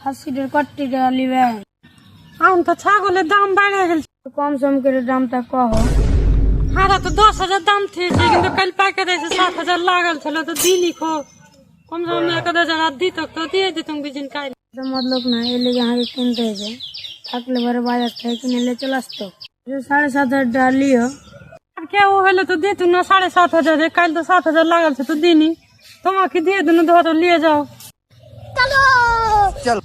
খাসিটার কট্টি টাকা নিবেন? এখন তো ছাগলের দাম বেড়ে গেছে। কম সম করে দামটা কহ। হারা তো 10,000 দাম থেকেছে, কিন্তু কাল প্যাকেট এসে 7,000 লাগাল ছিল, তো দিলি খো কম সম 1,000 আর দিত তো দিয়ে দিতাম বিজিন কাল। মতলব না, এর লেগে আমাকে কিনতে হয়েছে। থাকলে পরে বাজার থেকে কিনে নিয়ে চলে আসতো। 7,500 টাকা লিও। আর কেউ হলে তো দিত না 7,500, কাল তো 7,000 লাগালছে তো দিনি। তোমাকে দিয়ে দিন, ধরো নিয়ে যাও। চল।